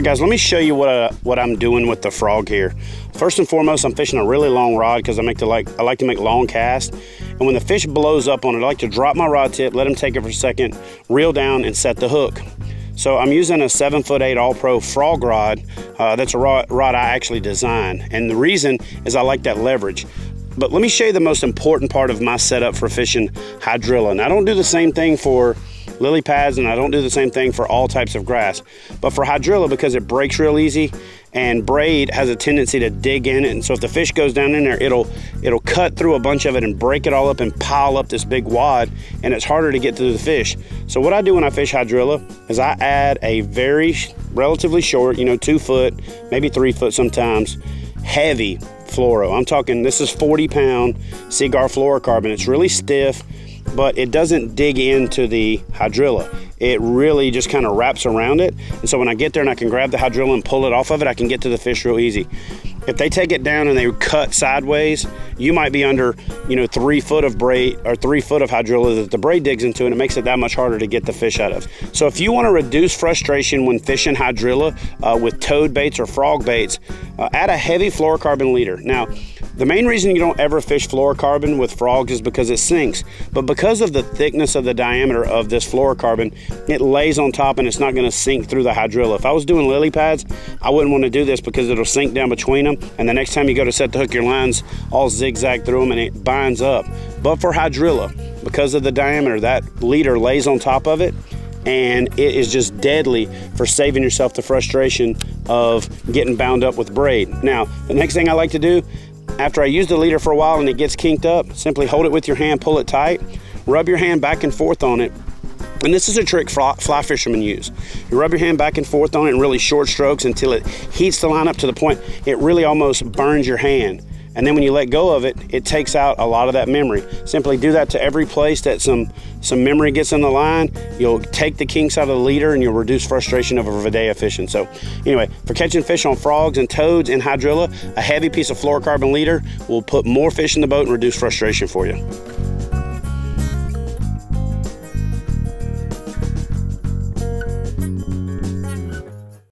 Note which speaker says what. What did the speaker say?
Speaker 1: right, guys, let me show you what I'm doing with the frog here. First and foremost, I'm fishing a really long rod because I like to make long casts. And when the fish blows up on it, I like to drop my rod tip, let him take it for a second, reel down, and set the hook. So I'm using a 7'8" All-Pro frog rod. That's a rod I actually designed. And the reason is I like that leverage. But let me show you the most important part of my setup for fishing hydrilla. And I don't do the same thing for lily pads, and I don't do the same thing for all types of grass. But for hydrilla, because it breaks real easy, and braid has a tendency to dig in it, and so if the fish goes down in there, it'll cut through a bunch of it and break it all up and pile up this big wad, and it's harder to get to the fish. So what I do when I fish hydrilla is I add a very relatively short, 2 foot, maybe 3 foot sometimes, heavy fluoro. I'm talking, this is 40-pound Seaguar fluorocarbon. It's really stiff, but it doesn't dig into the hydrilla. It really just kind of wraps around it. And so when I get there and I can grab the hydrilla and pull it off of it, I can get to the fish real easy. If they take it down and they cut sideways, you might be under, 3 foot of braid or 3 foot of hydrilla that the braid digs into, and it makes it that much harder to get the fish out of. So if you want to reduce frustration when fishing hydrilla with toad baits or frog baits, add a heavy fluorocarbon leader. Now, the main reason you don't ever fish fluorocarbon with frogs is because it sinks. But because of the thickness of the diameter of this fluorocarbon, it lays on top and it's not going to sink through the hydrilla. If I was doing lily pads, I wouldn't want to do this because it'll sink down between them, and the next time you go to set the hook, your line's all zigzag through them and it binds up. But for hydrilla, because of the diameter, that leader lays on top of it, and it is just deadly for saving yourself the frustration of getting bound up with braid. Now, the next thing I like to do, after I use the leader for a while and it gets kinked up, simply hold it with your hand, pull it tight, rub your hand back and forth on it. And this is a trick fly fishermen use. You rub your hand back and forth on it in really short strokes until it heats the line up to the point it really almost burns your hand. And then when you let go of it, it takes out a lot of that memory. Simply do that to every place that some memory gets in the line. You'll take the kinks out of the leader and you'll reduce frustration over a day of fishing. So anyway, for catching fish on frogs and toads in hydrilla, a heavy piece of fluorocarbon leader will put more fish in the boat and reduce frustration for you.